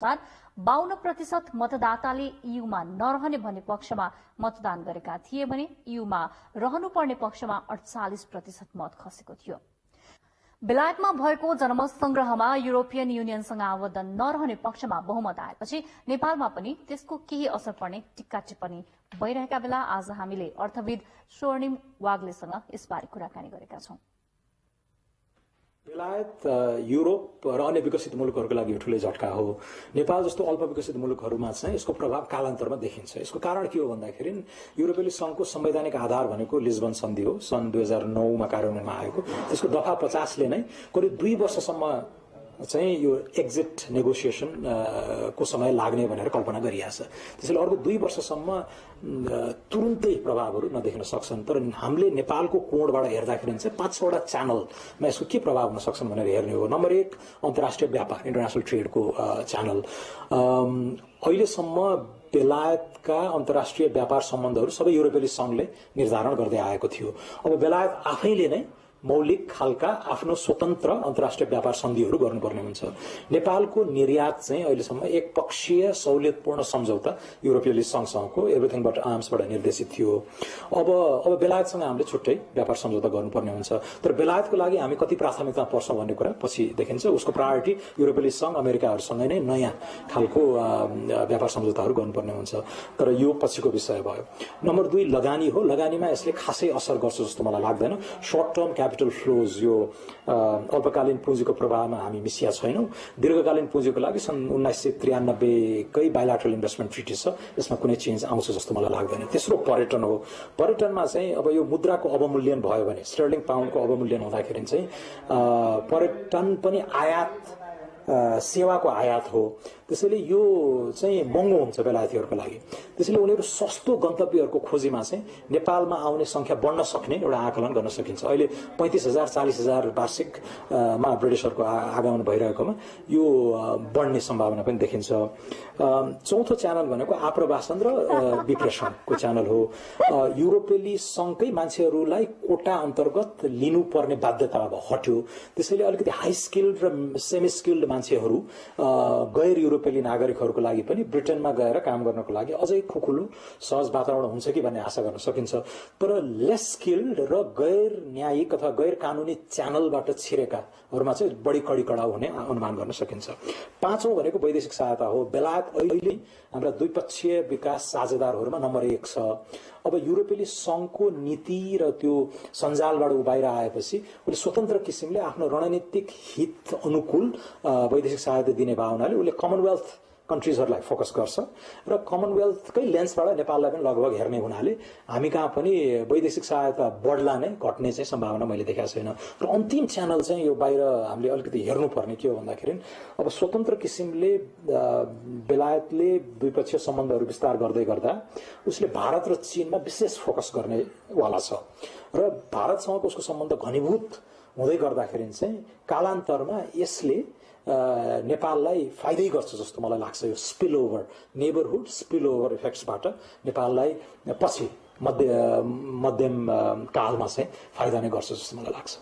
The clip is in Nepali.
52% मतदाताले ईयूमा नरहने भन्ने पक्षमा मतदान गरेका थिए भने ईयूमा रहनुपर्ने पक्षमा 48% मत खसेको थियो। बेलायतमा भएको जनमत संग्रहमा युरोपियन युनियनसँग आबद्ध नरहने पक्षमा बहुमत आएपछि नेपालमा पनि त्यसको केही असर पर्ने टिक्का टिप्पणी भइरहेका बेला आज हामीले अर्थविद स्वर्णिम वाग्लेसँग यसबारे कुराकानी गरेका छौं। बेलायत युरोप र अन्य विकसित मुलुकहरूको लागि यो ठूलै झट्का हो। नेपाल जस्तो अल्प विकसित मुलुकहरूमा चाहिँ यसको प्रभाव कालान्तरमा देखिन्छ। यसको कारण के हो भन्दाखेरि युरोपेली संघको संवैधानिक आधार भनेको लिस्बन सन्धि हो, सन् 2009 मा कार्यान्वयनमा आएको। त्यसको दफा 50 ले नै करिब 2 वर्षसम्म चाहिँ यो एक्जिट नेगोसिएसन को समय लाग्ने भनेर कल्पना गरिएको छ। त्यसैले अर्को 2 वर्षसम्म तुरुन्तै प्रभावहरू नदेखिन सक्छन्। तर हामीले नेपालको कोणबाट हेर्दाखेरि चाहिँ 5वटा च्यानलमा यसको के प्रभाव हुन सक्छन् भनेर हेर्ने हो। नम्बर 1 अन्तर्राष्ट्रिय व्यापार, इन्टरनेशनल ट्रेडको च्यानल। अहिलेसम्म बेलायतका अन्तर्राष्ट्रिय व्यापार सम्बन्धहरू सबै युरोपेली संघले निर्धारण गर्दै आएको थियो। अब बेलायत आफैले नै मौलिक खालका आफ्नो स्वतन्त्र अन्तर्राष्ट्रिय व्यापार सन्धिहरू गर्नुपर्ने हुन्छ। नेपालको निर्यात चाहिँ अहिलेसम्म एकपक्षीय सहुलियतपूर्ण सम्झौता युरोपेली संघसँगको एभ्रिथिङ बट आर्म्सबाट निर्देशित थियो। अब बेलायतसँग हामीले छुट्टै व्यापार सम्झौता गर्नुपर्ने हुन्छ। तर बेलायतको लागि हामी कति प्राथमिकता पर्छ भन्ने कुरा पछि देखिन्छ। उसको प्रायोरिटी युरोपेली संघ अमेरिकाहरूसँगै नै नयाँ खालको व्यापार सम्झौताहरू गर्नुपर्ने हुन्छ। तर यो पछिको विषय भयो। नम्बर 2 लगानी हो। लगानीमा यसले खासै असर गर्छ जस्तो मलाई लाग्दैन। सर्ट टर्म क्यापिटल फ्लोज, यो अल्पकालीन पुँजीको प्रवाहमा हामी मिसिया छैनौं। दीर्घकालीन पुँजीको लागि सन् 1993 कै बाइलाटरल इन्भेस्टमेन्ट ट्रिटी छ, यसमा कुनै चेन्ज आउँछ जस्तो मलाई लाग्दैन। तेस्रो पर्यटन हो। पर्यटनमा चाहिँ अब यो मुद्राको अवमूल्यन भयो भने, स्टर्लिङ पाउन्डको अवमूल्यन हुँदाखेरि चाहिँ पर्यटन पनि आयात सेवाको आयात हो। त्यसैले यो चाहिँ महँगो हुन्छ बेलायतीहरूको लागि। त्यसैले उनीहरू सस्तो गन्तव्यहरूको खोजीमा चाहिँ नेपालमा आउने संख्या बढ्न सक्ने एउटा आकलन गर्न सकिन्छ। अहिले 35,000 40,000 वार्षिकमा ब्रिटिसहरूको आगमन भइरहेकोमा यो बढ्ने सम्भावना पनि देखिन्छ। चौथो च्यानल भनेको आप्रवासन र विप्रेषणको च्यानल हो। युरोपेली संघकै मान्छेहरूलाई कोटा अन्तर्गत लिनुपर्ने बाध्यता अब हट्यो। त्यसैले अलिकति हाई स्किल्ड र सेमी स्किल्ड मान्छेहरू गैर युरोपेली नागरिकहरूको लागि पनि ब्रिटेनमा गएर काम गर्नको लागि अझै खुकुलो सहज वातावरण हुन्छ कि भन्ने आशा गर्न सकिन्छ। तर लेस स्किल्ड र गैर न्यायिक अथवा गैर कानुनी च्यानलबाट छिरेकाहरूमा चाहिँ बढी कडी कडाउ हुने अनुमान गर्न सकिन्छ। पाँचौं भनेको वैदेशिक सहायता हो। बेलायत अहिले हाम्रा द्विपक्षीय विकास साझेदारहरूमा नम्बर 1 छ। अब युरोपेली संघको नीति र त्यो सञ्जालबाट उभाएर आएपछि उसले स्वतन्त्र किसिमले आफ्नो रणनीतिक हित अनुकूल वैदेशिक सहायता दिने भावनाले उसले कमनवेल्थ कन्ट्रिजहरूलाई फोकस गर्छ र कमनवेल्थकै लेन्सबाट नेपाललाई पनि लगभग हेर्ने हुनाले हामी कहाँ पनि वैदेशिक सहायता बढ्ला नै घट्ने चाहिँ सम्भावना मैले देखाएको छैन। र अन्तिम च्यानल चाहिँ यो बाहिर हामीले अलिकति हेर्नुपर्ने के हो भन्दाखेरि अब स्वतन्त्र किसिमले बेलायतले द्विपक्षीय सम्बन्धहरू विस्तार गर्दै गर्दा उसले भारत र चीनमा विशेष फोकस गर्नेवाला छ र भारतसँगको उसको सम्बन्ध घनीभूत हुँदै गर्दाखेरि चाहिँ कालान्तरमा यसले नेपाललाई फाइदै गर्छ जस्तो मलाई लाग्छ। यो spill over neighbourhood spill over इफेक्ट्सबाट नेपाललाई पछि मध्यम कालमा चाहिँ फाइदा नै गर्छ जस्तो मलाई लाग्छ।